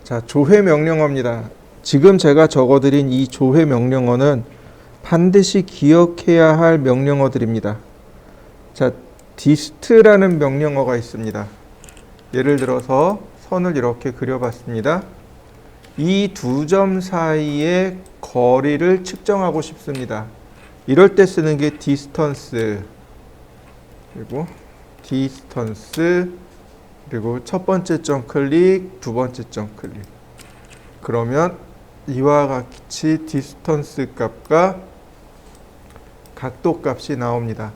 자, 조회 명령어입니다. 지금 제가 적어드린 이 조회 명령어는 반드시 기억해야 할 명령어들입니다. 자, dist라는 명령어가 있습니다. 예를 들어서 선을 이렇게 그려봤습니다. 이 두 점 사이의 거리를 측정하고 싶습니다. 이럴 때 쓰는 게 distance, 그리고 distance, 그리고 첫 번째 점 클릭, 두 번째 점 클릭. 그러면 이와 같이 distance 값과 각도 값이 나옵니다.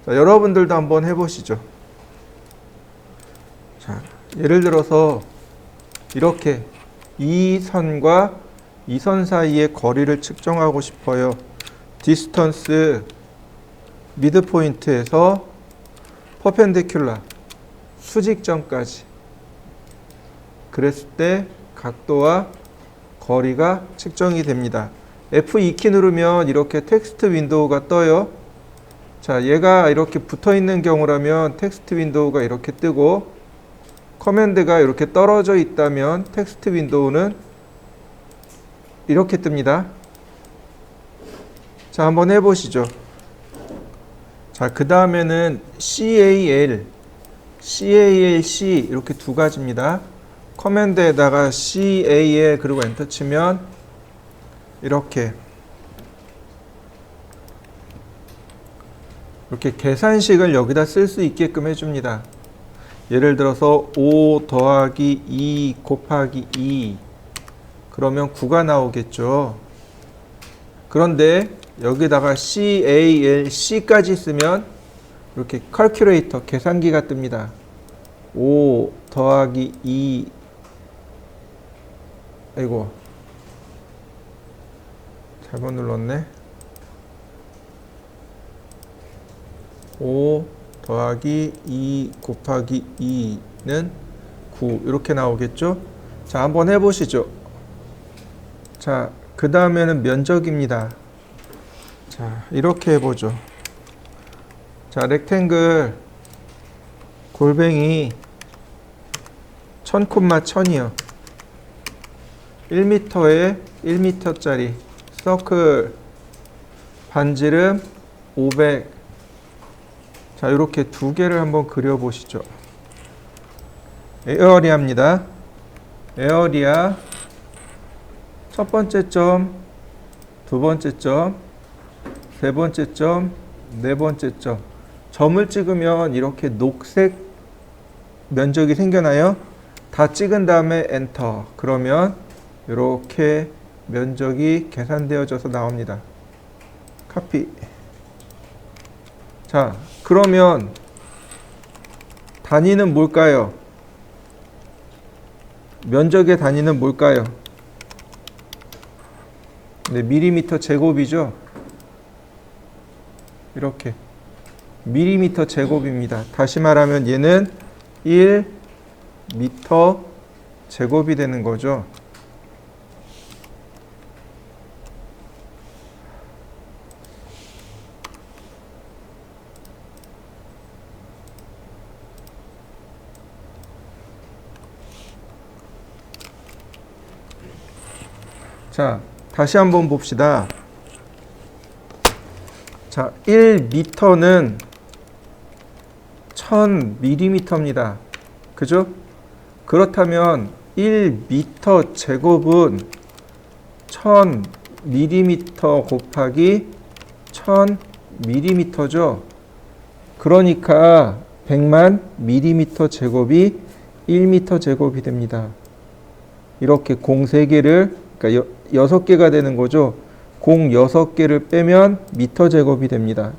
자, 여러분들도 한번 해보시죠. 자, 예를 들어서 이렇게 이 선과 이 선 사이의 거리를 측정하고 싶어요. distance 미드포인트에서 perpendicular 수직점까지. 그랬을 때 각도와 거리가 측정이 됩니다. F2키 누르면 이렇게 텍스트 윈도우가 떠요. 자, 얘가 이렇게 붙어 있는 경우라면 텍스트 윈도우가 이렇게 뜨고, 커맨드가 이렇게 떨어져 있다면 텍스트 윈도우는 이렇게 뜹니다. 자, 한번 해보시죠. 자, 그 다음에는 CAL, C 이렇게 두 가지입니다. 커맨드에다가 CAL 그리고 엔터 치면 이렇게 계산식을 여기다 쓸 수 있게끔 해줍니다. 예를 들어서 5 더하기 2 곱하기 2 그러면 9가 나오겠죠. 그런데 여기다가 CALC까지 쓰면 이렇게 calculator 계산기가 뜹니다. 5 더하기 2 아이고 잘못 눌렀네. 5 더하기 2 곱하기 2는 9 이렇게 나오겠죠. 자, 한번 해보시죠. 자, 그 다음에는 면적입니다. 자, 이렇게 해보죠. 자, 렉탱글 골뱅이 1000,1000이요. 1m에 1m짜리 서클 반지름 500. 자, 이렇게 두 개를 한번 그려보시죠. 에어리아입니다. 에어리아 첫 번째 점, 두 번째 점, 세 번째 점, 네 번째 점. 점을 찍으면 이렇게 녹색 면적이 생겨나요. 다 찍은 다음에 엔터. 그러면 이렇게 면적이 계산되어져서 나옵니다. 카피. 자, 그러면 단위는 뭘까요? 면적의 단위는 뭘까요? 네, 밀리미터 제곱이죠. 이렇게 밀리미터 제곱입니다. 다시 말하면 얘는 1미터 제곱이 되는 거죠. 자, 다시 한번 봅시다. 자, 1m는 1000mm입니다. 그죠? 그렇다면 1m 제곱은 1000mm 곱하기 1000mm죠. 그러니까 100만 mm 제곱이 1m 제곱이 됩니다. 이렇게 공 3개를, 그러니까 6개가 되는 거죠. 공 6개를 빼면 미터 제곱이 됩니다.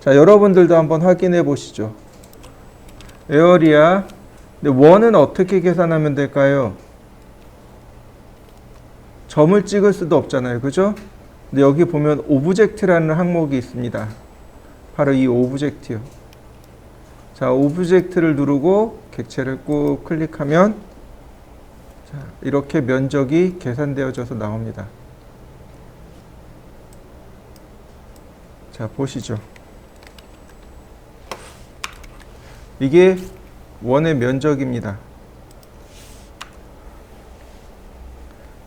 자, 여러분들도 한번 확인해 보시죠. 에어리아. 근데 원은 어떻게 계산하면 될까요? 점을 찍을 수도 없잖아요. 그죠? 근데 여기 보면 오브젝트라는 항목이 있습니다. 바로 이 오브젝트요. 자, 오브젝트를 누르고 객체를 꾹 클릭하면 자, 이렇게 면적이 계산되어져서 나옵니다. 자, 보시죠. 이게 원의 면적입니다.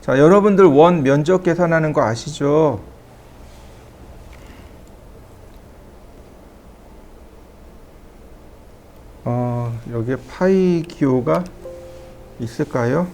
자, 여러분들 원 면적 계산하는 거 아시죠? 여기에 파이 기호가 있을까요?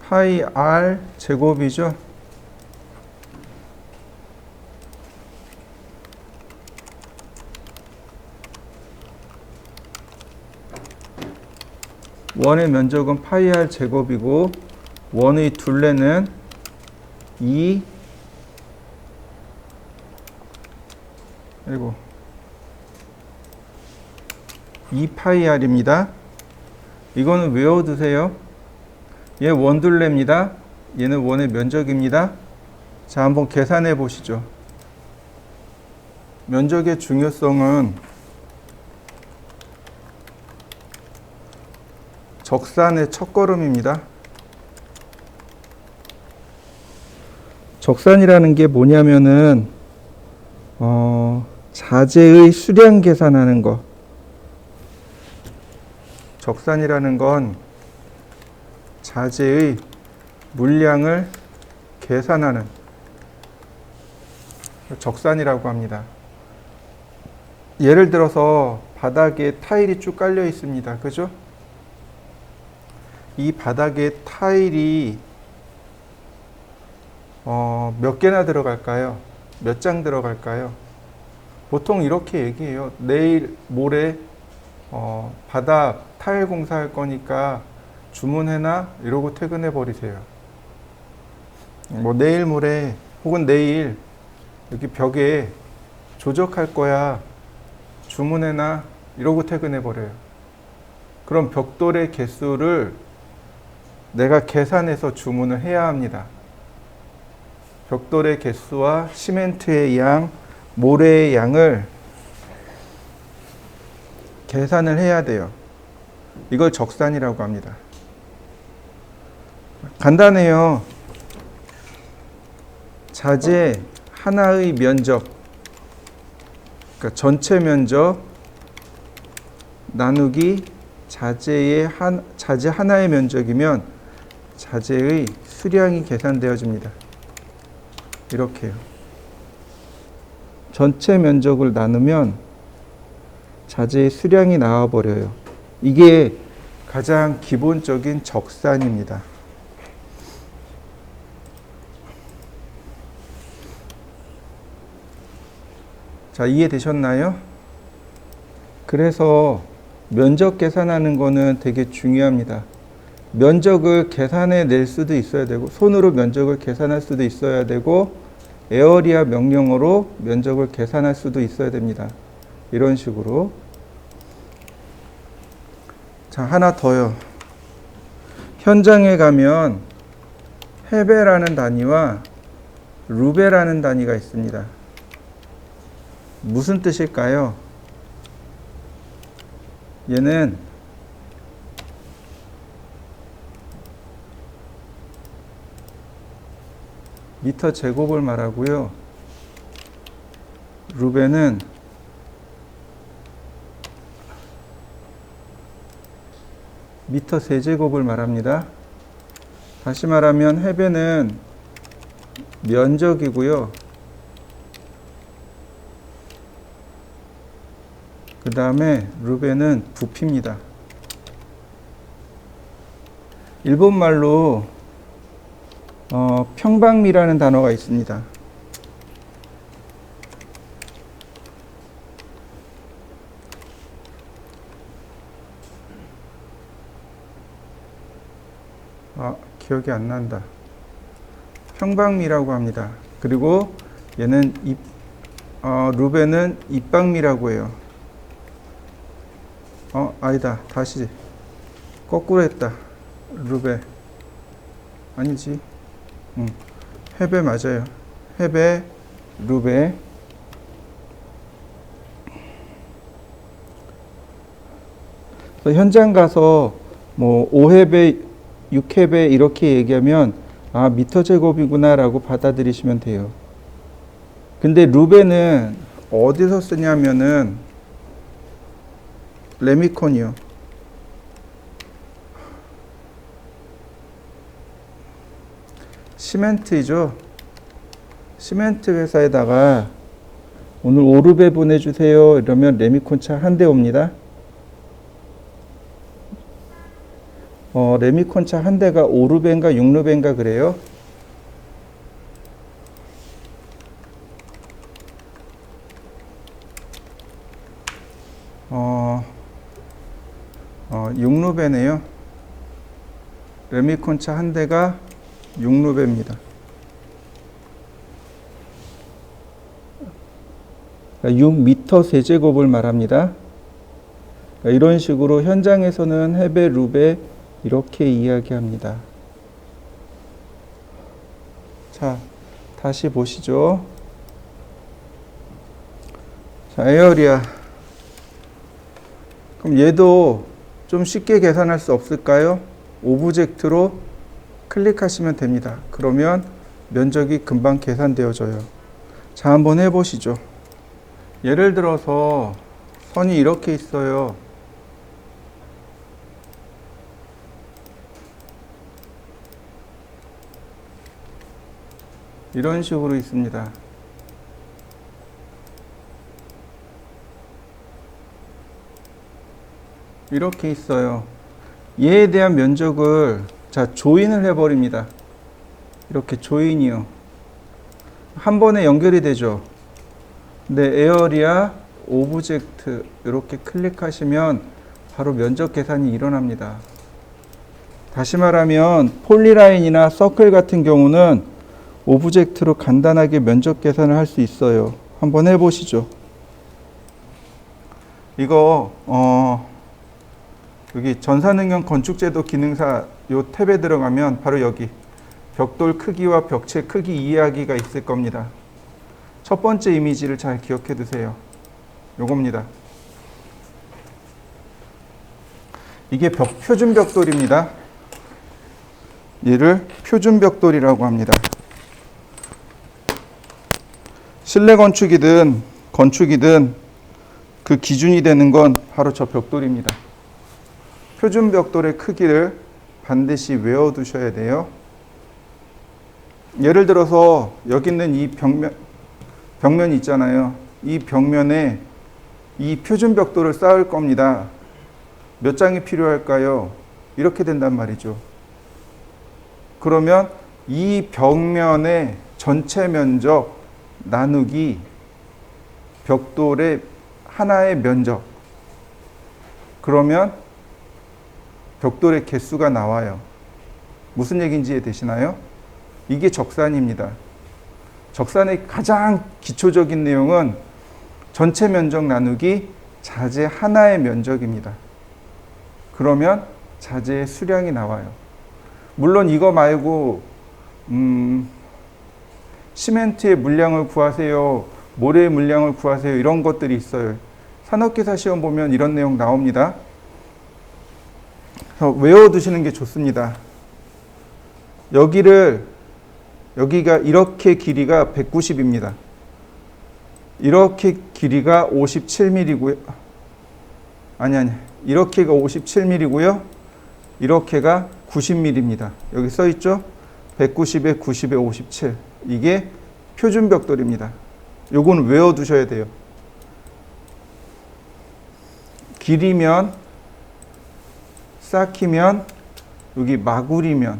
파이 r 제곱이죠. 원의 면적은 파이 r 제곱이고 원의 둘레는 2 그리고 2파이 r입니다. 이거는 외워두세요. 얘 원둘레입니다. 얘는 원의 면적입니다. 자, 한번 계산해 보시죠. 면적의 중요성은 적산의 첫걸음입니다. 적산이라는 게 뭐냐면은 자재의 수량 계산하는 거. 적산이라는 건 자재의 물량을 계산하는 적산이라고 합니다. 예를 들어서 바닥에 타일이 쭉 깔려 있습니다. 그죠? 이 바닥에 타일이 몇 개나 들어갈까요? 몇 장 들어갈까요? 보통 이렇게 얘기해요. 내일 모레 바닥 타일 공사할 거니까 주문해놔 이러고 퇴근해 버리세요. 뭐 내일 모레 혹은 내일 여기 벽에 조적할 거야 주문해놔 이러고 퇴근해 버려요. 그럼 벽돌의 개수를 내가 계산해서 주문을 해야 합니다. 벽돌의 개수와 시멘트의 양, 모래의 양을 계산을 해야 돼요. 이걸 적산이라고 합니다. 간단해요. 자재 하나의 면적, 그러니까 전체 면적 나누기 자재 하나의 면적이면 자재의 수량이 계산되어집니다. 이렇게요. 전체 면적을 나누면 자재의 수량이 나와버려요. 이게 가장 기본적인 적산입니다. 자, 이해되셨나요? 그래서 면적 계산하는 거는 되게 중요합니다. 면적을 계산해 낼 수도 있어야 되고, 손으로 면적을 계산할 수도 있어야 되고, 에어리아 명령어로 면적을 계산할 수도 있어야 됩니다. 이런 식으로. 자, 하나 더요. 현장에 가면 헤베라는 단위와 루베라는 단위가 있습니다. 무슨 뜻일까요? 얘는 미터 제곱을 말하고요. 루베는 미터 세제곱을 말합니다. 다시 말하면 헤베는 면적이고요. 그 다음에 루베는 부피입니다. 일본말로 평방미라는 단어가 있습니다. 기억이 안 난다. 평방미라고 합니다. 그리고 얘는 루벤은 입방미라고 해요. 아니다. 다시 거꾸로 했다. 루베 아니지. 헤베 맞아요. 헤베, 루베. 현장 가서 뭐 5헤베, 6헤베 이렇게 얘기하면 미터 제곱이구나 라고 받아들이시면 돼요. 근데 루벤은 어디서 쓰냐면은 레미콘이요. 시멘트이죠. 시멘트 회사에다가 오늘 5루베 보내주세요 이러면 레미콘 차 한 대 옵니다. 레미콘 차 한 대가 5루베인가 6루베인가 그래요. 어, 6루베네요. 레미콘 차 한 대가 6루베입니다. 6m 세제곱을 말합니다. 이런 식으로 현장에서는 헤베, 루베 이렇게 이야기합니다. 자, 다시 보시죠. 자, 에어리아. 그럼 얘도 좀 쉽게 계산할 수 없을까요? 오브젝트로 클릭하시면 됩니다. 그러면 면적이 금방 계산되어져요. 자, 한번 해보시죠. 예를 들어서 선이 이렇게 있어요. 이런 식으로 있습니다. 이렇게 있어요. 얘에 대한 면적을 조인을 해버립니다. 이렇게 조인이요. 한 번에 연결이 되죠. 근데 에어리아 오브젝트 이렇게 클릭하시면 바로 면적 계산이 일어납니다. 다시 말하면 폴리라인이나 서클 같은 경우는 오브젝트로 간단하게 면적 계산을 할 수 있어요. 한번 해보시죠. 이거 여기 전산응용 건축제도 기능사 요 탭에 들어가면 바로 여기 벽돌 크기와 벽체 크기 이야기가 있을 겁니다. 첫 번째 이미지를 잘 기억해 두세요. 요겁니다. 이게 표준 벽돌입니다. 얘를 표준 벽돌이라고 합니다. 실내 건축이든 그 기준이 되는 건 바로 저 벽돌입니다. 표준 벽돌의 크기를 반드시 외워두셔야 돼요. 예를 들어서 여기 있는 이 벽면 있잖아요. 이 벽면에 이 표준 벽돌을 쌓을 겁니다. 몇 장이 필요할까요? 이렇게 된단 말이죠. 그러면 이 벽면의 전체 면적 나누기 벽돌의 하나의 면적. 그러면 벽돌의 개수가 나와요. 무슨 얘기인지 이해되시나요? 이게 적산입니다. 적산의 가장 기초적인 내용은 전체 면적 나누기 자재 하나의 면적입니다. 그러면 자재의 수량이 나와요. 물론 이거 말고 시멘트의 물량을 구하세요. 모래의 물량을 구하세요. 이런 것들이 있어요. 산업기사 시험 보면 이런 내용 나옵니다. 그래서 외워두시는 게 좋습니다. 여기가 이렇게 길이가 190입니다. 이렇게 길이가 57mm고요. 이렇게가 57mm고요. 이렇게가 90mm입니다. 여기 써 있죠? 190에 90에 57. 이게 표준 벽돌입니다. 요건 외워두셔야 돼요. 길이면, 쌓기면, 여기 마구리면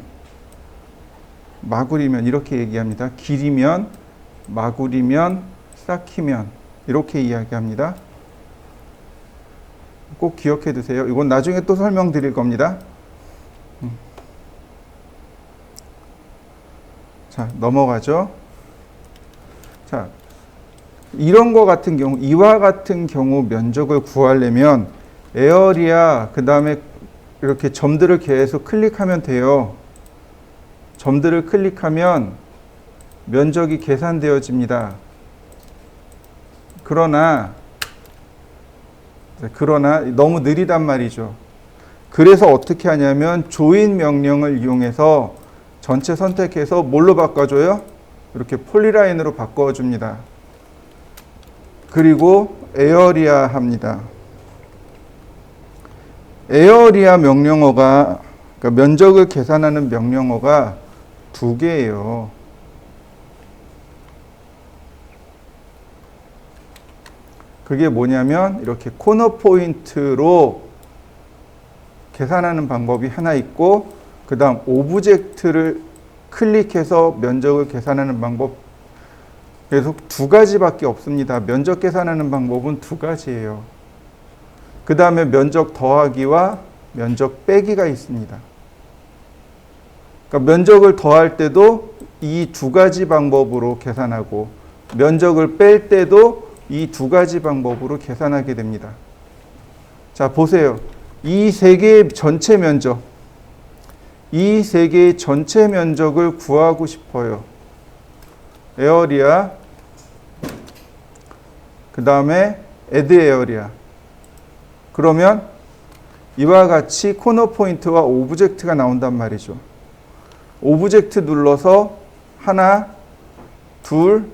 이렇게 얘기합니다. 길이면, 마구리면, 쌓기면 이렇게 이야기합니다. 꼭 기억해 두세요. 이건 나중에 또 설명드릴 겁니다. 자, 넘어가죠. 자, 이런 거 같은 경우, 이와 같은 경우 면적을 구하려면 에어리아, 그 다음에 이렇게 점들을 계속 클릭하면 돼요. 점들을 클릭하면 면적이 계산되어집니다. 그러나 너무 느리단 말이죠. 그래서 어떻게 하냐면 조인 명령을 이용해서 전체 선택해서 뭘로 바꿔줘요? 이렇게 폴리라인으로 바꿔줍니다. 그리고 에어리아 합니다. 에어리아 명령어가, 그러니까 면적을 계산하는 명령어가 두 개예요. 그게 뭐냐면 이렇게 코너 포인트로 계산하는 방법이 하나 있고, 그 다음 오브젝트를 클릭해서 면적을 계산하는 방법, 그래서 두 가지밖에 없습니다. 면적 계산하는 방법은 두 가지예요. 그 다음에 면적 더하기와 면적 빼기가 있습니다. 그러니까 면적을 더할 때도 이 두 가지 방법으로 계산하고, 면적을 뺄 때도 이 두 가지 방법으로 계산하게 됩니다. 자, 보세요. 이 세 개의 전체 면적, 이 세 개의 전체 면적을 구하고 싶어요. 에어리아, 그 다음에 add 에어리아. 그러면 이와 같이 코너 포인트와 오브젝트가 나온단 말이죠. 오브젝트 눌러서 하나, 둘,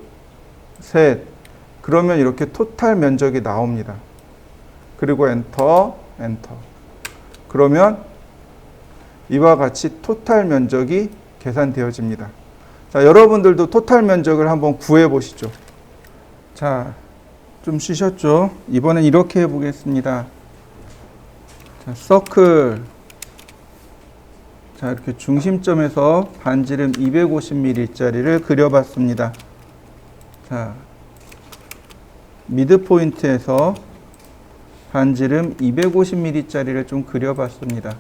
셋. 그러면 이렇게 토탈 면적이 나옵니다. 그리고 엔터, 엔터. 그러면 이와 같이 토탈 면적이 계산되어집니다. 자, 여러분들도 토탈 면적을 한번 구해 보시죠. 자, 좀 쉬셨죠? 이번엔 이렇게 해보겠습니다. 자, 서클. 자, 이렇게 중심점에서 반지름 250mm짜리를 그려봤습니다. 자, 미드 포인트에서 반지름 250mm짜리를 좀 그려봤습니다.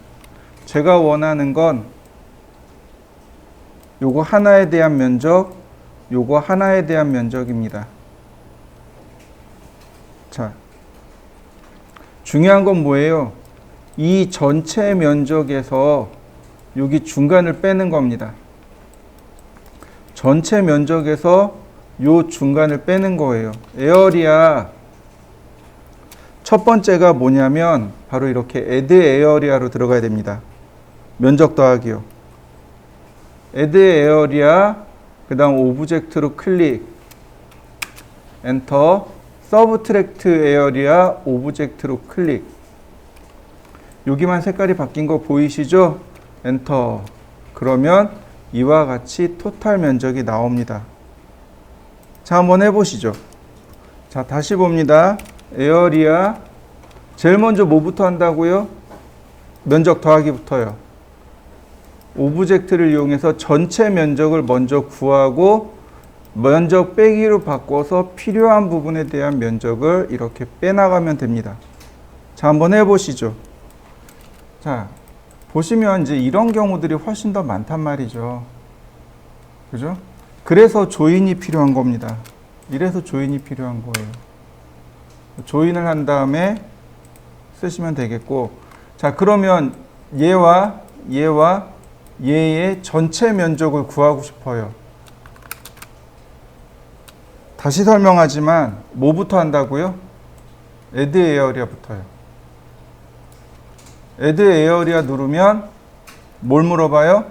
제가 원하는 건 요거 하나에 대한 면적, 요거 하나에 대한 면적입니다. 자, 중요한 건 뭐예요? 이 전체 면적에서 여기 중간을 빼는 겁니다. 전체 면적에서 요 중간을 빼는 거예요. 에어리아 첫 번째가 뭐냐면 바로 이렇게 add 에어리아로 들어가야 됩니다. 면적 더하기요. add 에어리아, 그 다음 오브젝트로 클릭, 엔터, 서브트랙트 에어리아, 오브젝트로 클릭. 여기만 색깔이 바뀐 거 보이시죠? 엔터. 그러면 이와 같이 토탈 면적이 나옵니다. 자, 한번 해보시죠. 자, 다시 봅니다. 에어리아, 제일 먼저 뭐부터 한다고요? 면적 더하기부터요. 오브젝트를 이용해서 전체 면적을 먼저 구하고 면적 빼기로 바꿔서 필요한 부분에 대한 면적을 이렇게 빼나가면 됩니다. 자, 한번 해보시죠. 자, 보시면 이제 이런 경우들이 훨씬 더 많단 말이죠. 그죠? 그래서 조인이 필요한 겁니다. 이래서 조인이 필요한 거예요. 조인을 한 다음에 쓰시면 되겠고, 자, 그러면 얘와 얘의 전체 면적을 구하고 싶어요. 다시 설명하지만 뭐부터 한다고요? add 에어리아부터요. add 에어리아 누르면 뭘 물어봐요?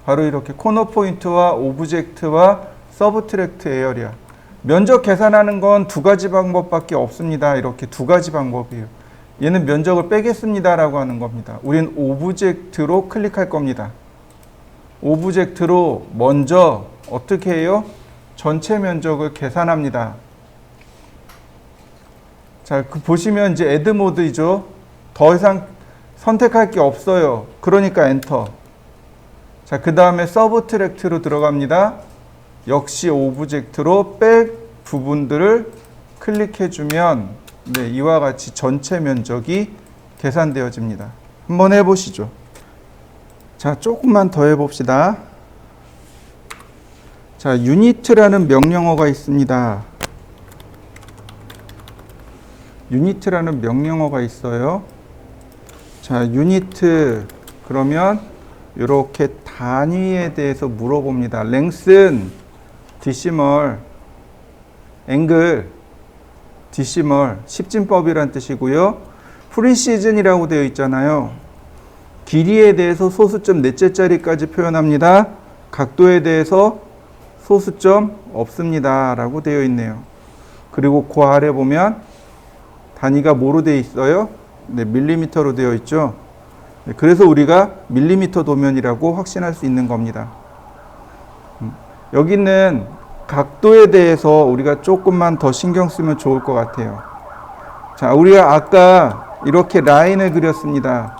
바로 이렇게 코너 포인트와 오브젝트와 서브트랙트 에어리아. 면적 계산하는 건 두 가지 방법밖에 없습니다. 이렇게 두 가지 방법이에요. 얘는 면적을 빼겠습니다 라고 하는 겁니다. 우린 오브젝트로 클릭할 겁니다. 오브젝트로 먼저 어떻게 해요? 전체 면적을 계산합니다. 자, 보시면 이제 add 모드이죠. 더 이상 선택할 게 없어요. 그러니까 엔터. 자, 그 다음에 서브트랙트로 들어갑니다. 역시 오브젝트로 뺄 부분들을 클릭해주면 네, 이와 같이 전체 면적이 계산되어집니다. 한번 해보시죠. 자, 조금만 더 해봅시다. 자, 유니트라는 명령어가 있습니다. 유니트라는 명령어가 있어요. 자, 유니트 그러면 이렇게 단위에 대해서 물어봅니다. 랭슨, 디시멀, 앵글, 디시멀, 십진법이란 뜻이고요. 프리시즌이라고 되어 있잖아요. 길이에 대해서 소수점 넷째 자리까지 표현합니다. 각도에 대해서 소수점 없습니다 라고 되어 있네요. 그리고 그 아래 보면 단위가 뭐로 되어 있어요? 네, 밀리미터로 되어 있죠. 네, 그래서 우리가 밀리미터 도면이라고 확신할 수 있는 겁니다. 여기는 각도에 대해서 우리가 조금만 더 신경 쓰면 좋을 것 같아요. 자, 우리가 아까 이렇게 라인을 그렸습니다.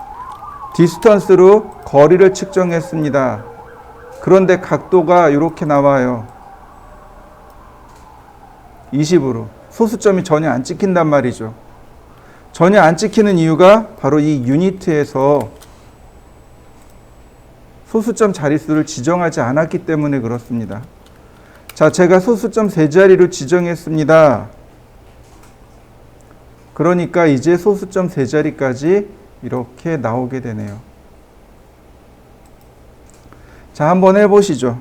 디스턴스로 거리를 측정했습니다. 그런데 각도가 이렇게 나와요. 20으로. 소수점이 전혀 안 찍힌단 말이죠. 전혀 안 찍히는 이유가 바로 이 유니트에서 소수점 자릿수를 지정하지 않았기 때문에 그렇습니다. 자, 제가 소수점 세 자리로 지정했습니다. 그러니까 이제 소수점 세 자리까지 이렇게 나오게 되네요. 자, 한번 해보시죠.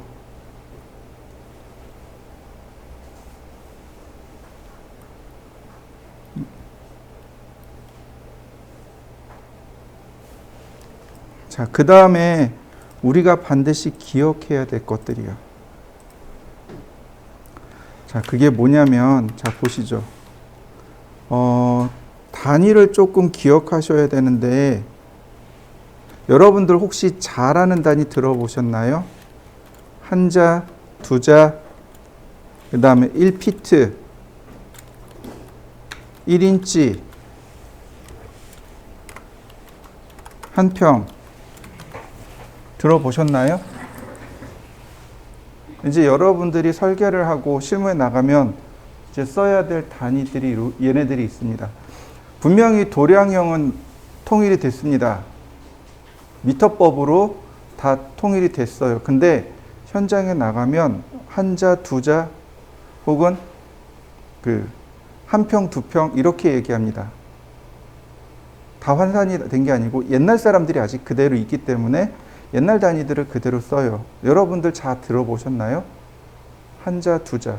자, 그 다음에 우리가 반드시 기억해야 될 것들이요. 자, 그게 뭐냐면, 자, 보시죠. 단위를 조금 기억하셔야 되는데, 여러분들 혹시 자라는 단위 들어보셨나요? 한자, 두자, 그 다음에 1피트, 1인치, 한평, 들어보셨나요? 이제 여러분들이 설계를 하고 실무에 나가면 이제 써야 될 단위들이 얘네들이 있습니다. 분명히 도량형은 통일이 됐습니다. 미터법으로 다 통일이 됐어요. 근데 현장에 나가면 한자, 두자 혹은 그 한평, 두평 이렇게 얘기합니다. 다 환산이 된 게 아니고 옛날 사람들이 아직 그대로 있기 때문에 옛날 단위들을 그대로 써요. 여러분들 다 들어보셨나요? 한자, 두자.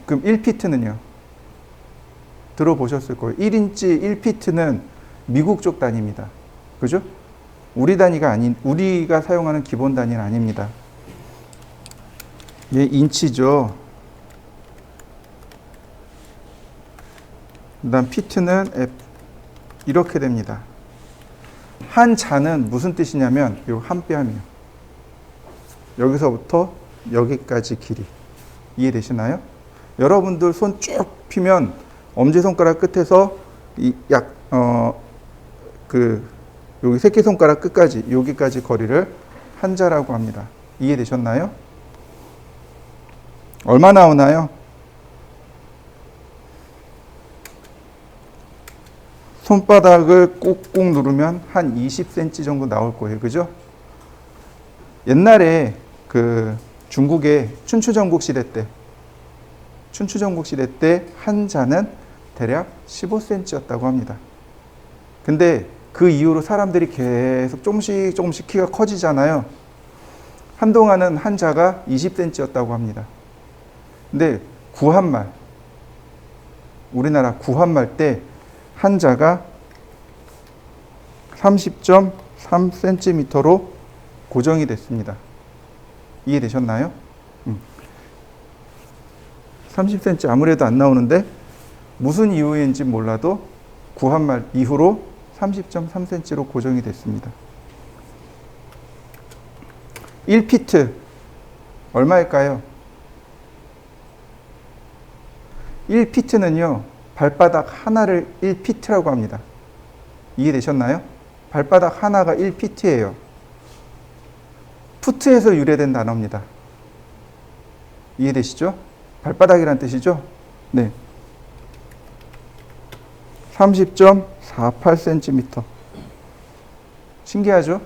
그럼 1피트는요? 들어보셨을 거예요. 1인치 1피트는 미국 쪽 단위입니다. 그죠? 우리 단위가 아닌, 우리가 사용하는 기본 단위는 아닙니다. 얘 인치죠. 그 다음 피트는 F. 이렇게 됩니다. 한 자는 무슨 뜻이냐면 요 한 뼘이요. 여기서부터 여기까지 길이. 이해되시나요? 여러분들 손 쭉 피면 엄지손가락 끝에서 여기 새끼손가락 끝까지 여기까지 거리를 한자라고 합니다. 이해되셨나요? 얼마 나오나요? 손바닥을 꾹꾹 누르면 한 20cm 정도 나올 거예요. 그죠? 옛날에 그 중국의 춘추전국 시대 때 한자는 대략 15cm였다고 합니다. 근데 그 이후로 사람들이 계속 조금씩 키가 커지잖아요. 한동안은 한자가 20cm였다고 합니다. 근데 구한말, 우리나라 구한말 때 한자가 30.3cm로 고정이 됐습니다. 이해되셨나요? 30cm 아무래도 안 나오는데 무슨 이유인지 몰라도 구한말 이후로 30.3cm로 고정이 됐습니다. 1피트 얼마일까요? 1피트는요. 발바닥 하나를 1피트라고 합니다. 이해되셨나요? 발바닥 하나가 1피트예요. 푸트에서 유래된 단어입니다. 이해되시죠? 발바닥이란 뜻이죠? 네. 30.48cm. 신기하죠?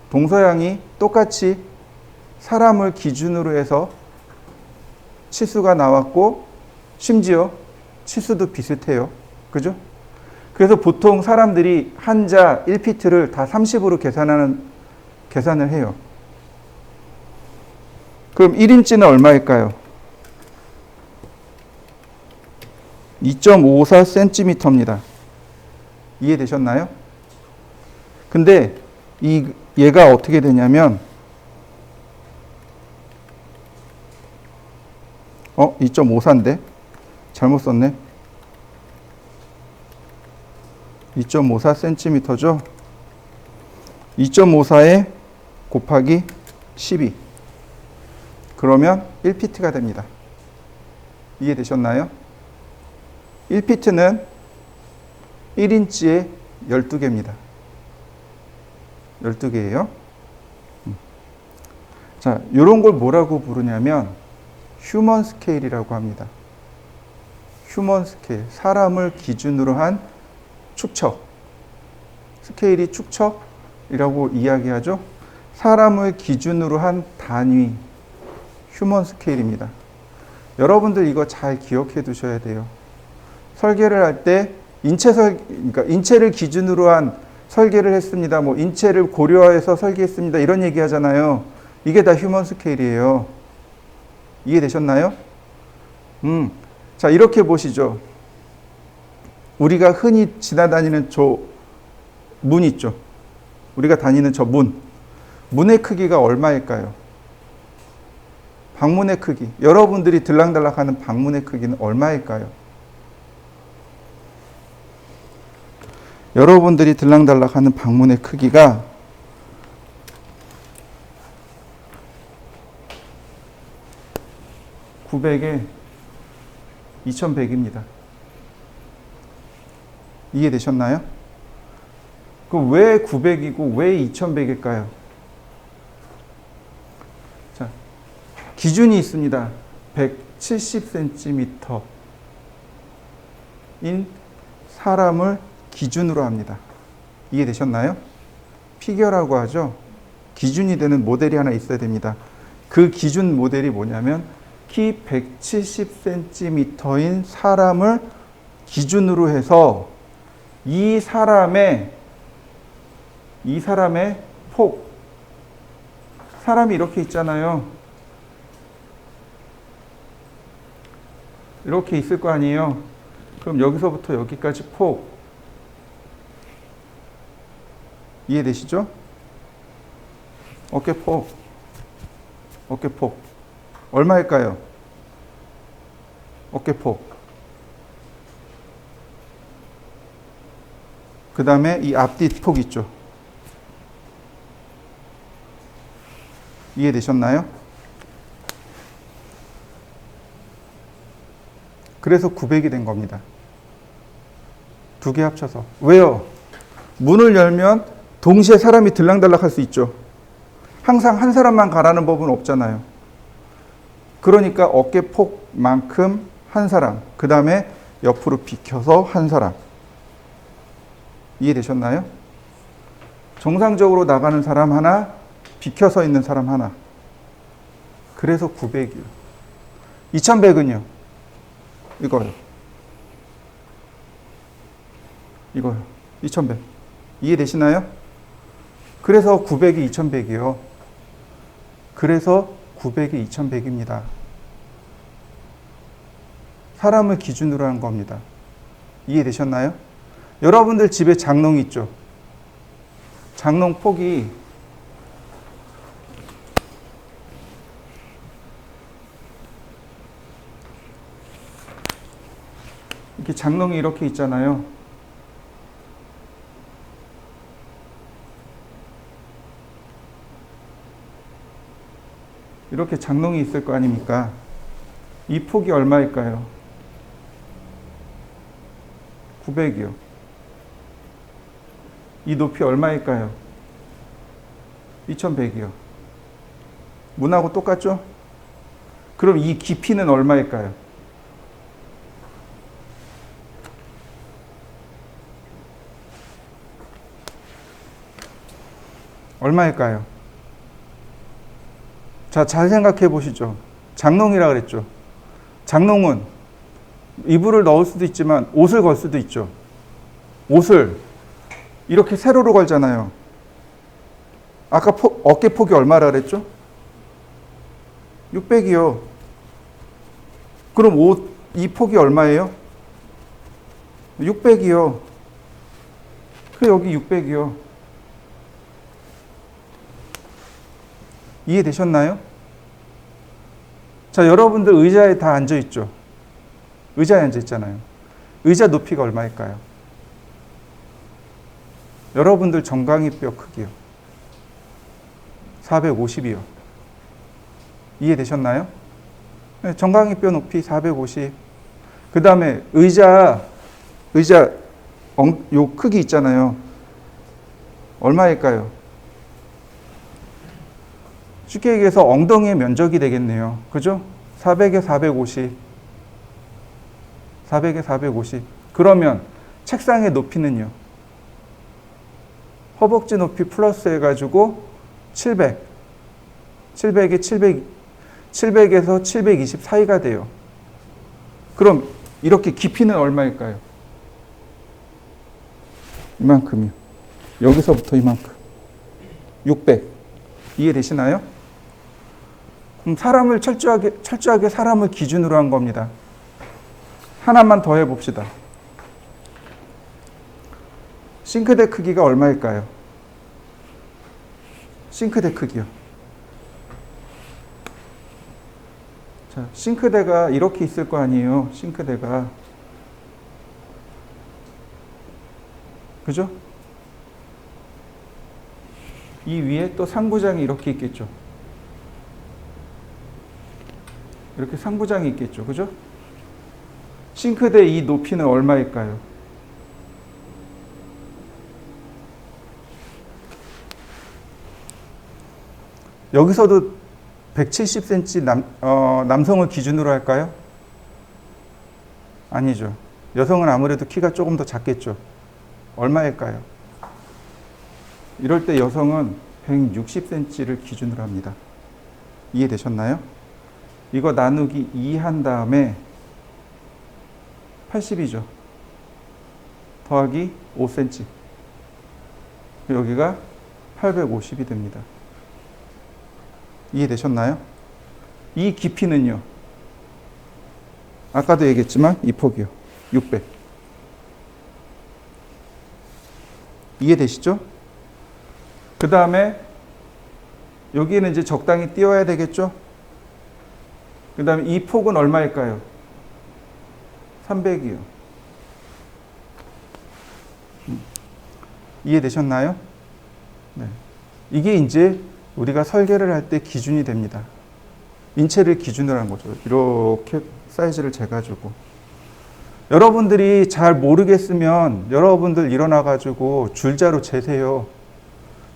동서양이 똑같이 사람을 기준으로 해서 치수가 나왔고 심지어 치수도 비슷해요. 그죠? 그래서 보통 사람들이 한자 1피트를 다 30으로 계산을 해요. 그럼 1인치는 얼마일까요? 2.54cm입니다. 이해되셨나요? 근데 얘가 어떻게 되냐면 2.54인데 잘못 썼네. 2.54cm죠. 2.54에 곱하기 12. 그러면 1피트가 됩니다. 이해되셨나요? 1피트는 1인치에 12개입니다. 12개예요. 자, 이런 걸 뭐라고 부르냐면 휴먼 스케일이라고 합니다. 휴먼 스케일, 사람을 기준으로 한 축척. 스케일이 축척이라고 이야기하죠. 사람을 기준으로 한 단위, 휴먼 스케일입니다. 여러분들 이거 잘 기억해 두셔야 돼요. 설계를 할 때 그러니까 인체를 기준으로 한 설계를 했습니다. 뭐 인체를 고려해서 설계했습니다. 이런 얘기 하잖아요. 이게 다 휴먼 스케일이에요. 이해되셨나요? 자, 이렇게 보시죠. 우리가 흔히 지나다니는 저 문 있죠. 우리가 다니는 저 문. 문의 크기가 얼마일까요? 방문의 크기. 여러분들이 들락달락 하는 방문의 크기는 얼마일까요? 여러분들이 들락달락 하는 방문의 크기가 900에 2100입니다. 이해되셨나요? 그럼 왜 900이고 왜 2100일까요? 자, 기준이 있습니다. 170cm인 사람을 기준으로 합니다. 이해되셨나요? 피겨라고 하죠. 기준이 되는 모델이 하나 있어야 됩니다. 그 기준 모델이 뭐냐면 키 170cm인 사람을 기준으로 해서 이 사람의 폭, 사람이 이렇게 있잖아요. 이렇게 있을 거 아니에요. 그럼 여기서부터 여기까지 폭 이해되시죠? 어깨폭 얼마일까요? 어깨폭. 그 다음에 이 앞뒤 폭 있죠. 이해되셨나요? 그래서 900이 된 겁니다. 두 개 합쳐서. 왜요? 문을 열면 동시에 사람이 들락달락 할 수 있죠. 항상 한 사람만 가라는 법은 없잖아요. 그러니까 어깨폭만큼 한 사람, 그 다음에 옆으로 비켜서 한 사람. 이해되셨나요? 정상적으로 나가는 사람 하나, 비켜서 있는 사람 하나. 그래서 900이요. 2100은요? 이거요. 2100. 이해되시나요? 그래서 900이 2100이요. 그래서 900이 2100입니다. 사람을 기준으로 한 겁니다. 이해되셨나요? 여러분들 집에 장롱 있죠? 장롱 폭이 이렇게 장롱이 이렇게 있잖아요. 이렇게 장롱이 있을 거 아닙니까? 이 폭이 얼마일까요? 900이요. 이 높이 얼마일까요? 2100이요. 문하고 똑같죠? 그럼 이 깊이는 얼마일까요? 얼마일까요? 자, 잘 생각해 보시죠. 장롱이라 그랬죠. 장롱은 이불을 넣을 수도 있지만 옷을 걸 수도 있죠. 옷을 이렇게 세로로 걸잖아요. 아까 어깨 폭이 얼마라 그랬죠? 600이요. 그럼 옷 이 폭이 얼마예요? 600이요. 그 여기 600이요. 이해되셨나요? 자, 여러분들 의자에 다 앉아 있죠. 의자에 앉아 있잖아요. 의자 높이가 얼마일까요? 여러분들 정강이뼈 크기요. 450이요. 이해되셨나요? 네, 정강이뼈 높이 450. 그 다음에 의자 요 크기 있잖아요. 얼마일까요? 쉽게 얘기해서 엉덩이의 면적이 되겠네요. 그죠? 400에 450. 400에 450. 그러면 책상의 높이는요? 허벅지 높이 플러스 해가지고 700. 700에서 720 사이가 돼요. 그럼 이렇게 깊이는 얼마일까요? 이만큼이요. 여기서부터 이만큼. 600. 이해되시나요? 그럼 사람을 철저하게 사람을 기준으로 한 겁니다. 하나만 더 해봅시다. 싱크대 크기가 얼마일까요? 싱크대 크기요. 자, 싱크대가 이렇게 있을 거 아니에요. 싱크대가. 그죠? 이 위에 또 상부장이 이렇게 있겠죠. 이렇게 상부장이 있겠죠. 그죠? 싱크대 이 높이는 얼마일까요? 여기서도 170cm 남성을 기준으로 할까요? 아니죠. 여성은 아무래도 키가 조금 더 작겠죠. 얼마일까요? 이럴 때 여성은 160cm를 기준으로 합니다. 이해되셨나요? 이거 나누기 2 한 다음에 80이죠. 더하기 5cm. 여기가 850이 됩니다. 이해되셨나요? 이 깊이는요. 아까도 얘기했지만 이 폭이요. 600. 이해되시죠? 그 다음에 여기는 이제 적당히 띄워야 되겠죠? 그 다음에 이 폭은 얼마일까요? 300이요. 이해되셨나요? 네. 이게 이제 우리가 설계를 할 때 기준이 됩니다. 인체를 기준으로 한 거죠. 이렇게 사이즈를 재가지고. 여러분들이 잘 모르겠으면 여러분들 일어나가지고 줄자로 재세요.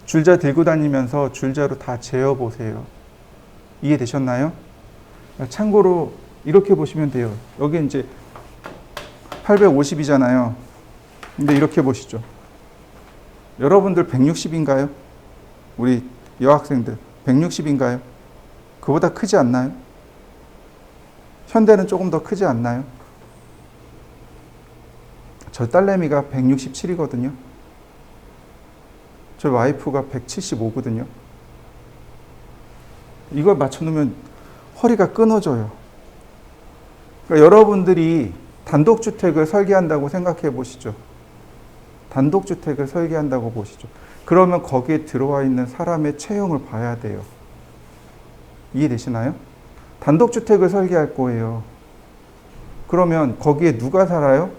줄자 들고 다니면서 줄자로 다 재어보세요. 이해되셨나요? 참고로 이렇게 보시면 돼요. 여기 이제 850이잖아요. 근데 이렇게 보시죠. 여러분들 160인가요? 우리 여학생들 160인가요? 그보다 크지 않나요? 현대는 조금 더 크지 않나요? 저 딸내미가 167이거든요. 저 와이프가 175거든요. 이걸 맞춰놓으면 허리가 끊어져요. 그러니까 여러분들이 단독주택을 설계한다고 생각해 보시죠. 단독주택을 설계한다고 보시죠. 그러면 거기에 들어와 있는 사람의 체형을 봐야 돼요. 이해되시나요? 단독주택을 설계할 거예요. 그러면 거기에 누가 살아요?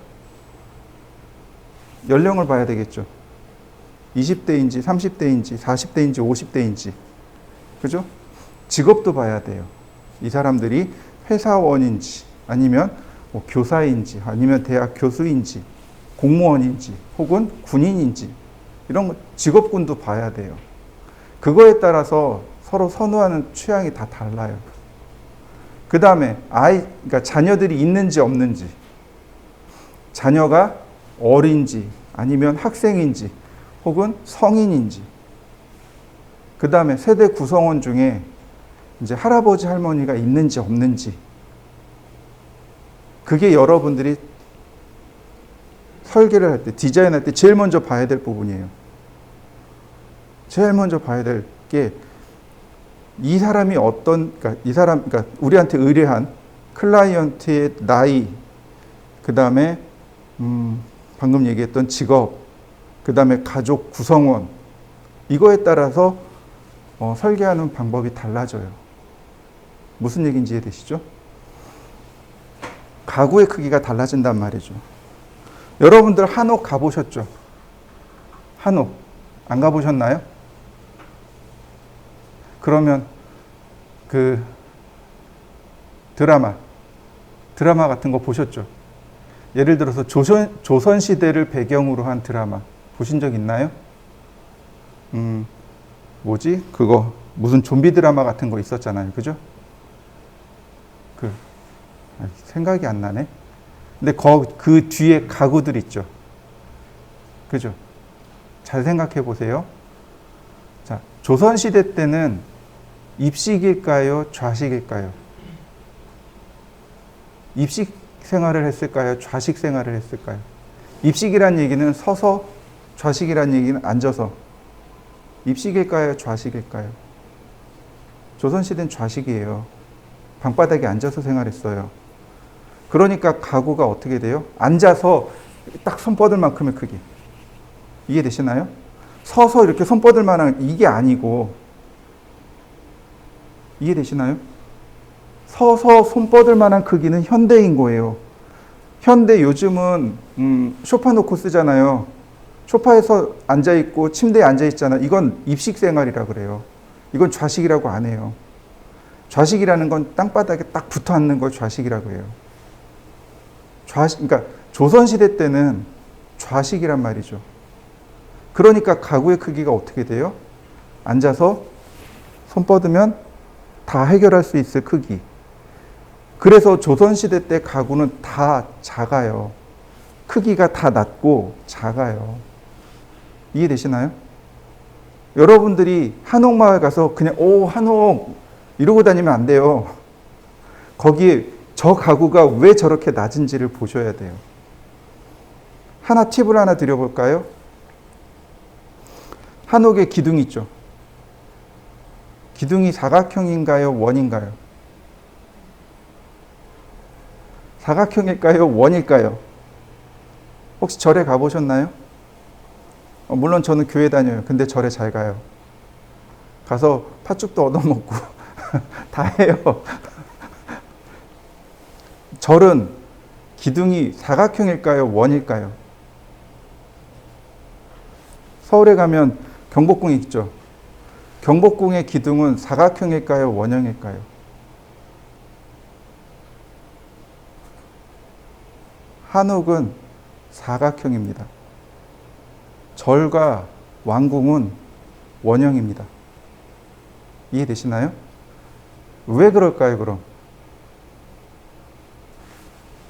연령을 봐야 되겠죠. 20대인지 30대인지 40대인지 50대인지. 그죠? 직업도 봐야 돼요. 이 사람들이 회사원인지 아니면 뭐 교사인지 아니면 대학 교수인지 공무원인지 혹은 군인인지 이런 거 직업군도 봐야 돼요. 그거에 따라서 서로 선호하는 취향이 다 달라요. 그 다음에 그러니까 자녀들이 있는지 없는지, 자녀가 어린지 아니면 학생인지 혹은 성인인지, 그 다음에 세대 구성원 중에 이제 할아버지 할머니가 있는지 없는지, 그게 여러분들이 설계를 할 때, 디자인할 때 제일 먼저 봐야 될 부분이에요. 제일 먼저 봐야 될 게 이 사람이 그러니까 우리한테 의뢰한 클라이언트의 나이, 그 다음에 방금 얘기했던 직업, 그 다음에 가족 구성원, 이거에 따라서 설계하는 방법이 달라져요. 무슨 얘기인지 이해되시죠? 가구의 크기가 달라진단 말이죠. 여러분들 한옥 가보셨죠? 한옥 안 가보셨나요? 그러면 그 드라마 같은 거 보셨죠? 예를 들어서 조선시대를 배경으로 한 드라마 보신 적 있나요? 뭐지? 그거 무슨 좀비 드라마 같은 거 있었잖아요. 그죠? 생각이 안 나네. 근데 그 뒤에 가구들 있죠. 그죠? 잘 생각해 보세요. 자, 조선시대 때는 입식일까요? 좌식일까요? 입식 생활을 했을까요? 좌식 생활을 했을까요? 입식이란 얘기는 서서, 좌식이란 얘기는 앉아서. 입식일까요? 좌식일까요? 조선시대는 좌식이에요. 방바닥에 앉아서 생활했어요. 그러니까 가구가 어떻게 돼요? 앉아서 딱 손 뻗을 만큼의 크기. 이해되시나요? 서서 이렇게 손 뻗을 만한, 이게 아니고, 이해되시나요? 서서 손 뻗을 만한 크기는 현대인 거예요. 현대 요즘은 소파 놓고 쓰잖아요. 소파에서 앉아있고 침대에 앉아있잖아요. 이건 입식 생활이라 그래요. 이건 좌식이라고 안 해요. 좌식이라는 건 땅바닥에 딱 붙어 앉는 걸 좌식이라고 해요. 그러니까 조선시대 때는 좌식이란 말이죠. 그러니까 가구의 크기가 어떻게 돼요? 앉아서 손 뻗으면 다 해결할 수 있을 크기. 그래서 조선시대 때 가구는 다 작아요. 크기가 다 낮고 작아요. 이해되시나요? 여러분들이 한옥마을 가서 그냥 한옥 이러고 다니면 안 돼요. 거기에 저 가구가 왜 저렇게 낮은지를 보셔야 돼요. 팁을 하나 드려볼까요? 한옥에 기둥이 있죠. 기둥이 사각형인가요? 원인가요? 사각형일까요? 원일까요? 혹시 절에 가보셨나요? 물론 저는 교회 다녀요. 근데 절에 잘 가요. 가서 팥죽도 얻어먹고 다 해요. 절은 기둥이 사각형일까요? 원일까요? 서울에 가면 경복궁이 있죠. 경복궁의 기둥은 사각형일까요? 원형일까요? 한옥은 사각형입니다. 절과 왕궁은 원형입니다. 이해되시나요? 왜 그럴까요, 그럼?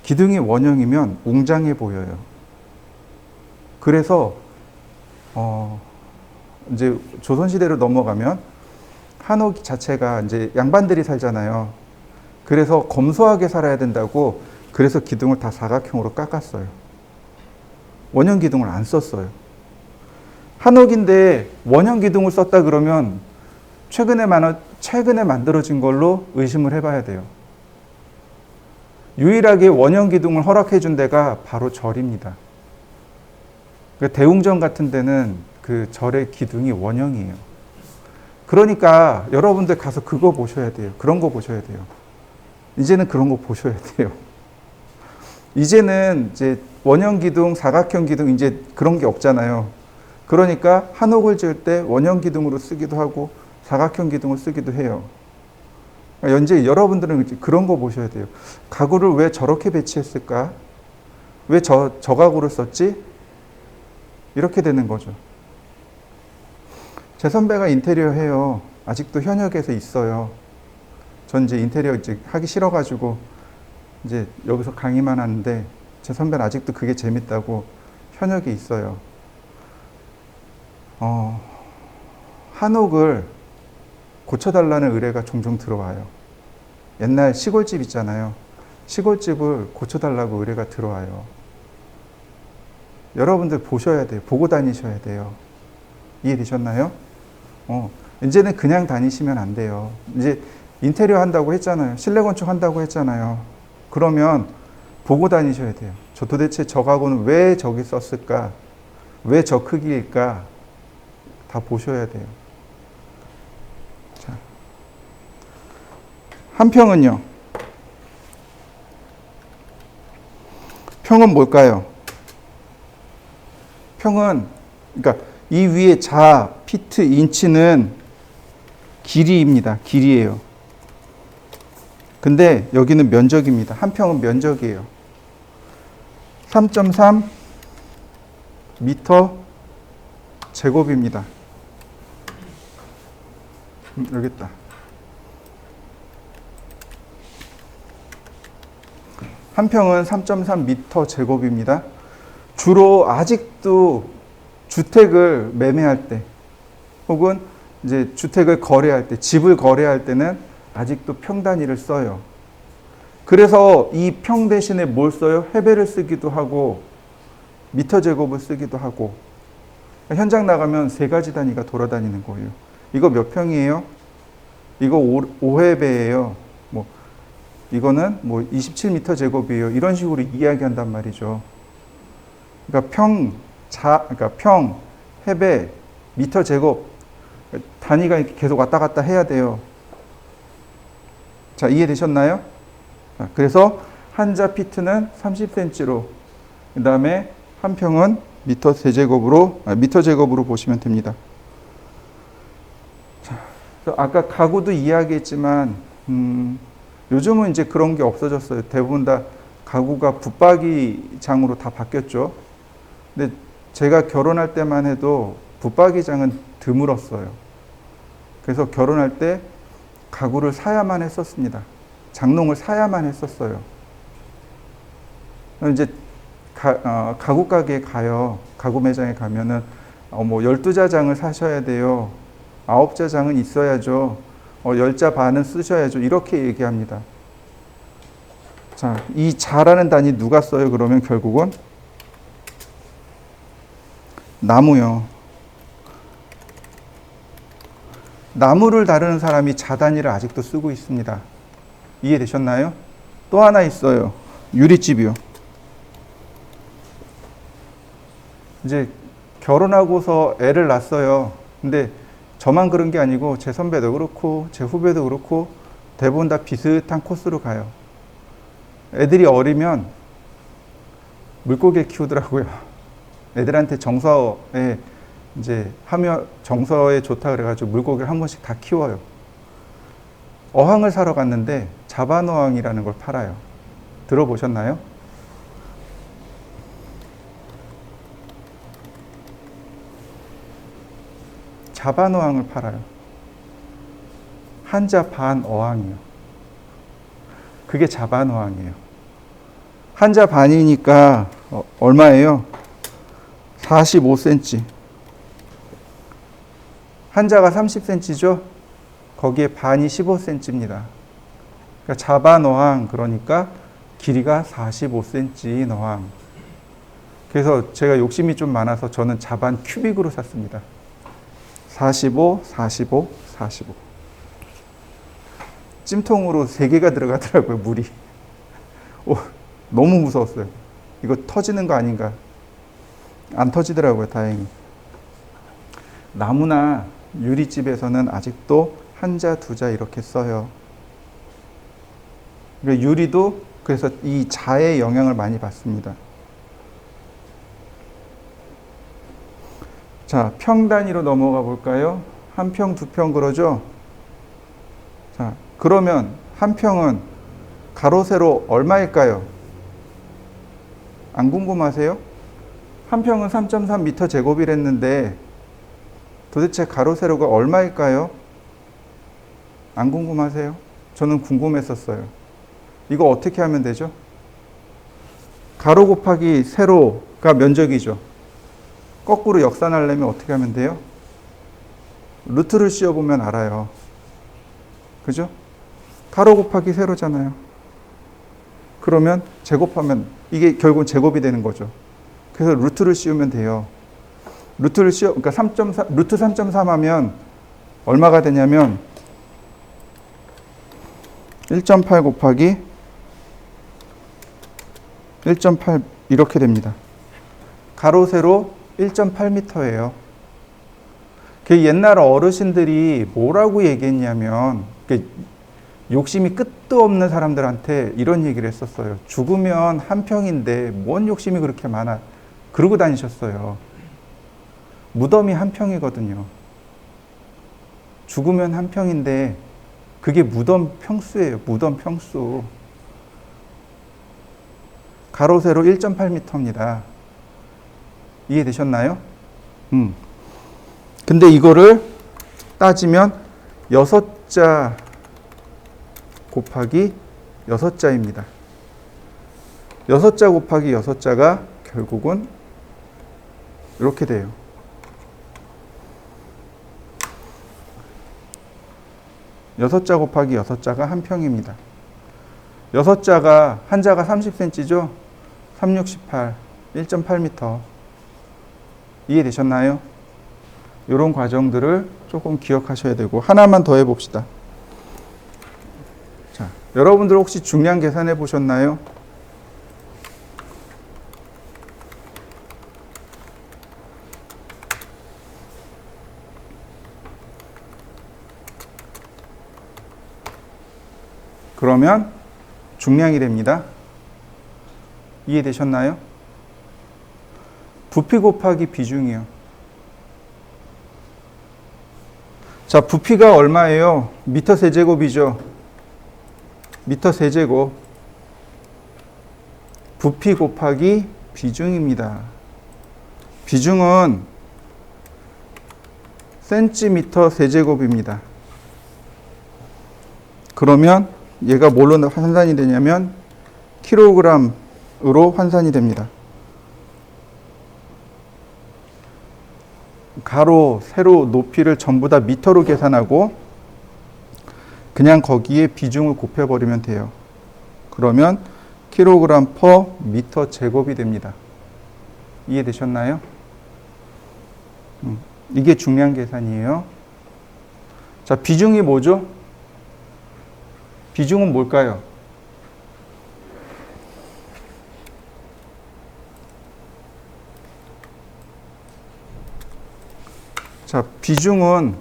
기둥이 원형이면 웅장해 보여요. 그래서 이제 조선시대로 넘어가면 한옥 자체가 이제 양반들이 살잖아요. 그래서 검소하게 살아야 된다고 그래서 기둥을 다 사각형으로 깎았어요. 원형 기둥을 안 썼어요. 한옥인데 원형 기둥을 썼다 그러면 최근에 만들어진 걸로 의심을 해봐야 돼요. 유일하게 원형 기둥을 허락해 준 데가 바로 절입니다. 대웅전 같은 데는 그 절의 기둥이 원형이에요. 그러니까 여러분들 가서 그거 보셔야 돼요. 그런 거 보셔야 돼요. 이제는 그런 거 보셔야 돼요. 이제는 이제 원형 기둥, 사각형 기둥 이제 그런 게 없잖아요. 그러니까 한옥을 지을 때 원형 기둥으로 쓰기도 하고 사각형 기둥을 쓰기도 해요. 이제 여러분들은 그런 거 보셔야 돼요. 가구를 왜 저렇게 배치했을까? 왜 저 가구를 썼지? 이렇게 되는 거죠. 제 선배가 인테리어 해요. 아직도 현역에서 있어요. 전 이제 인테리어 이제 하기 싫어가지고 이제 여기서 강의만 하는데 제 선배는 아직도 그게 재밌다고 현역에 있어요. 한옥을 고쳐달라는 의뢰가 종종 들어와요. 옛날 시골집 있잖아요. 시골집을 고쳐달라고 의뢰가 들어와요. 여러분들 보셔야 돼요. 보고 다니셔야 돼요. 이해되셨나요? 이제는 그냥 다니시면 안 돼요. 이제 인테리어 한다고 했잖아요. 실내 건축 한다고 했잖아요. 그러면 보고 다니셔야 돼요. 저 도대체 저 가구는 왜 저기 썼을까? 왜 저 크기일까? 다 보셔야 돼요. 자, 한 평은요. 평은 뭘까요? 평은, 그러니까 이 위에 자, 피트, 인치는 길이입니다. 길이에요. 근데 여기는 면적입니다. 한 평은 면적이에요. 3.3 미터 제곱입니다. 여기 있다. 한 평은 3.3 미터 제곱입니다. 주로 아직도 주택을 매매할 때 혹은 이제 주택을 거래할 때, 집을 거래할 때는 아직도 평 단위를 써요. 그래서 이 평 대신에 뭘 써요? 해배를 쓰기도 하고 미터 제곱을 쓰기도 하고. 현장 나가면 세 가지 단위가 돌아다니는 거예요. 이거 몇 평이에요? 이거 5회배예요. 뭐 이거는 뭐 27미터 제곱이에요. 이런 식으로 이야기한단 말이죠. 그러니까 평, 해배, 미터 제곱 단위가 이렇게 계속 왔다 갔다 해야 돼요. 자, 이해되셨나요? 자, 그래서 한자 피트는 30cm로, 그 다음에 한 평은 미터 제곱으로 보시면 됩니다. 자, 아까 가구도 이야기했지만, 요즘은 이제 그런 게 없어졌어요. 대부분 다 가구가 붙박이장으로 다 바뀌었죠. 근데 제가 결혼할 때만 해도 붙박이장은 드물었어요. 그래서 결혼할 때 가구를 사야만 했었습니다. 장롱을 사야만 했었어요. 이제 가구 가게에 가요. 가구 매장에 가면은 뭐 12자장을 사셔야 돼요. 9자장은 있어야죠. 10자 반은 쓰셔야죠. 이렇게 얘기합니다. 자, 이 자라는 단위 누가 써요? 그러면 결국은 나무요. 나무를 다루는 사람이 자 단위를 아직도 쓰고 있습니다. 이해되셨나요? 또 하나 있어요. 유리집이요. 이제 결혼하고서 애를 낳았어요. 근데 저만 그런 게 아니고 제 선배도 그렇고 제 후배도 그렇고 대부분 다 비슷한 코스로 가요. 애들이 어리면 물고기를 키우더라고요. 애들한테 정서에 이제 하며 정서에 좋다 그래가지고 물고기를 한 번씩 다 키워요. 어항을 사러 갔는데 자반어항이라는 걸 팔아요. 들어보셨나요? 자반어항을 팔아요. 한자 반 어항이요. 그게 자반어항이에요. 한자 반이니까 얼마예요? 45cm. 한자가 30cm죠? 거기에 반이 15cm입니다. 그러니까 자반어항, 그러니까 길이가 45cm인 어항. 그래서 제가 욕심이 좀 많아서 저는 자반 큐빅으로 샀습니다. 45, 45, 45. 찜통으로 3개가 들어가더라고요, 물이. 너무 무서웠어요. 이거 터지는 거 아닌가. 안 터지더라고요, 다행히. 나무나 유리집에서는 아직도 한자, 두자 이렇게 써요. 유리도 그래서 이 자의 영향을 많이 받습니다. 자, 평 단위로 넘어가 볼까요? 한 평, 두 평 그러죠? 자, 그러면 한 평은 가로, 세로 얼마일까요? 안 궁금하세요? 한 평은 3.3m 제곱이랬는데 도대체 가로, 세로가 얼마일까요? 안 궁금하세요? 저는 궁금했었어요. 이거 어떻게 하면 되죠? 가로 곱하기 세로가 면적이죠. 거꾸로 역산하려면 어떻게 하면 돼요? 루트를 씌워보면 알아요. 그죠? 가로 곱하기 세로잖아요. 그러면 제곱하면 이게 결국은 제곱이 되는 거죠. 그래서 루트를 씌우면 돼요. 루트를 씌워, 그러니까 3.3, 루트 3.3 하면 얼마가 되냐면 1.8 곱하기 1.8 이렇게 됩니다. 가로 세로 1.8m예요. 그 옛날 어르신들이 뭐라고 얘기했냐면 욕심이 끝도 없는 사람들한테 이런 얘기를 했었어요. 죽으면 한 평인데 뭔 욕심이 그렇게 많아. 그러고 다니셨어요. 무덤이 한 평이거든요. 죽으면 한 평인데 그게 무덤 평수예요. 무덤 평수. 가로 세로 1.8m입니다. 이해되셨나요? 근데 이거를 따지면 6자 곱하기 6자입니다. 6자 곱하기 6자가 결국은 이렇게 돼요. 6자 곱하기 6자가 한 평입니다. 6자가, 한 자가 30cm죠? 3, 6, 18, 1.8m. 이해되셨나요? 이런 과정들을 조금 기억하셔야 되고, 하나만 더 해봅시다. 자, 여러분들 혹시 중량 계산해 보셨나요? 그러면 중량이 됩니다. 이해되셨나요? 부피 곱하기 비중이요. 자, 부피가 얼마예요? 미터 세제곱이죠. 미터 세제곱. 부피 곱하기 비중입니다. 비중은 센티미터 세제곱입니다. 그러면 얘가 뭘로 환산이 되냐면 킬로그램으로 환산이 됩니다. 가로, 세로, 높이를 전부 다 미터로 계산하고 그냥 거기에 비중을 곱해버리면 돼요. 그러면 킬로그램 퍼 미터 제곱이 됩니다. 이해되셨나요? 이게 중량 계산이에요. 자, 비중이 뭐죠? 비중은 뭘까요? 자, 비중은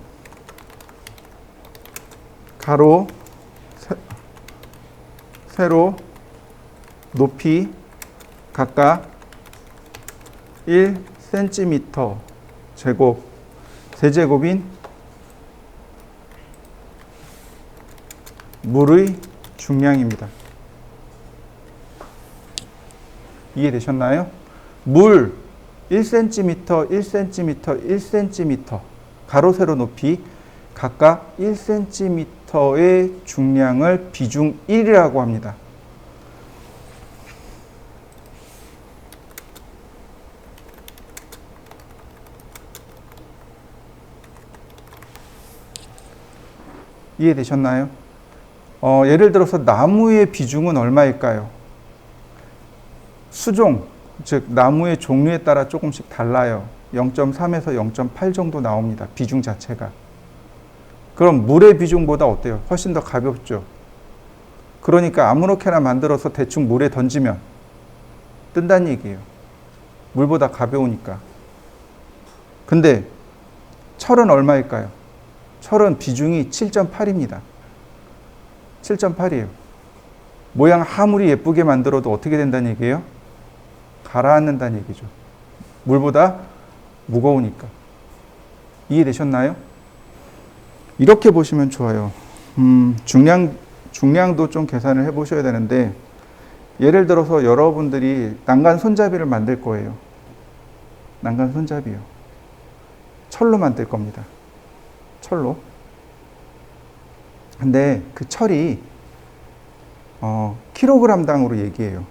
가로, 세로, 높이 각각 1cm 제곱, 세제곱인 물의 중량입니다. 이해되셨나요? 물 1cm, 1cm, 1cm 가로 세로 높이 각각 1cm의 중량을 비중 1이라고 합니다. 이해되셨나요? 예를 들어서 나무의 비중은 얼마일까요? 수종, 즉 나무의 종류에 따라 조금씩 달라요. 0.3에서 0.8 정도 나옵니다. 비중 자체가. 그럼 물의 비중보다 어때요? 훨씬 더 가볍죠. 그러니까 아무렇게나 만들어서 대충 물에 던지면 뜬다는 얘기예요. 물보다 가벼우니까. 근데 철은 얼마일까요? 철은 비중이 7.8입니다. 7.8이에요. 모양 아무리 예쁘게 만들어도 어떻게 된다는 얘기예요? 가라앉는다는 얘기죠. 물보다 무거우니까. 이해되셨나요? 이렇게 보시면 좋아요. 중량도 좀 계산을 해 보셔야 되는데, 예를 들어서 여러분들이 난간 손잡이를 만들 거예요. 난간 손잡이요. 철로 만들 겁니다. 철로. 근데 그 철이 킬로그램당으로 얘기해요.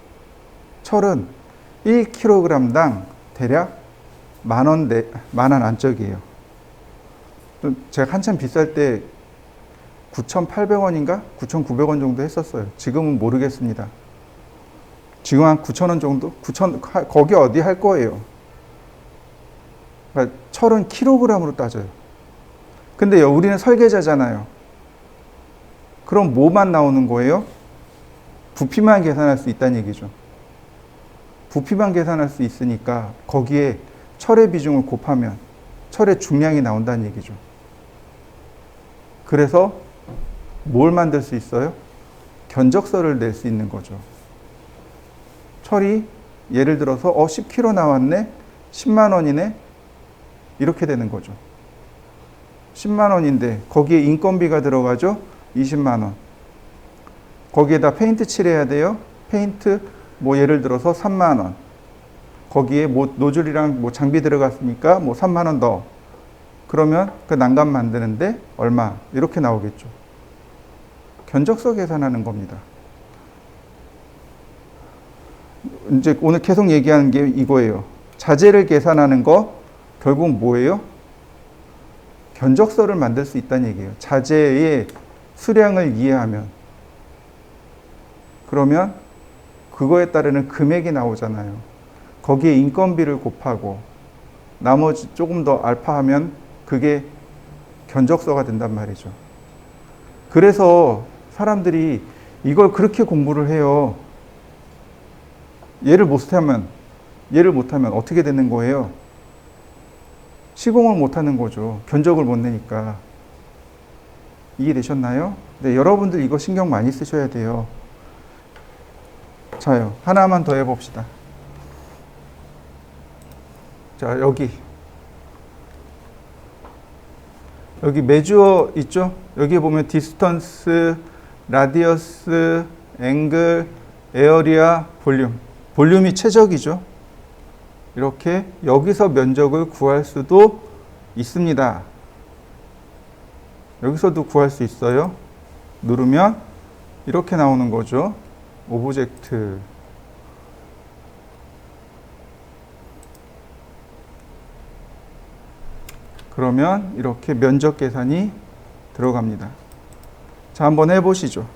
철은 1kg당 대략 만원 안짝이에요. 제가 한참 비쌀 때 9,800원인가 9,900원 정도 했었어요. 지금은 모르겠습니다. 지금 한 9,000원 정도? 9,000 거기 어디 할 거예요. 그러니까 철은 킬로그램으로 따져요. 근데 우리는 설계자잖아요. 그럼 뭐만 나오는 거예요? 부피만 계산할 수 있다는 얘기죠. 부피만 계산할 수 있으니까 거기에 철의 비중을 곱하면 철의 중량이 나온다는 얘기죠. 그래서 뭘 만들 수 있어요? 견적서를 낼 수 있는 거죠. 철이 예를 들어서 10kg 나왔네? 10만 원이네? 이렇게 되는 거죠. 10만 원인데 거기에 인건비가 들어가죠? 20만 원. 거기에다 페인트 칠해야 돼요? 페인트 뭐 예를 들어서 3만 원. 거기에 뭐 노즐이랑 뭐 장비 들어갔으니까 뭐 3만 원 더. 그러면 그 난간 만드는데 얼마? 이렇게 나오겠죠. 견적서 계산하는 겁니다. 이제 오늘 계속 얘기하는 게 이거예요. 자재를 계산하는 거 결국 뭐예요? 견적서를 만들 수 있다는 얘기예요. 자재의 수량을 이해하면. 그러면 그거에 따르는 금액이 나오잖아요. 거기에 인건비를 곱하고 나머지 조금 더 알파하면 그게 견적서가 된단 말이죠. 그래서 사람들이 이걸 그렇게 공부를 해요. 얘를 못하면 어떻게 되는 거예요? 시공을 못하는 거죠. 견적을 못 내니까. 이해되셨나요? 네, 여러분들 이거 신경 많이 쓰셔야 돼요. 자요, 하나만 더 해봅시다. 자, 여기 메주어 있죠? 여기 보면 디스턴스, 라디어스, 앵글, 에어리아, 볼륨. 볼륨이 최적이죠. 이렇게 여기서 면적을 구할 수도 있습니다. 여기서도 구할 수 있어요. 누르면 이렇게 나오는 거죠. 오브젝트. 그러면 이렇게 면적 계산이 들어갑니다. 자, 한번 해보시죠.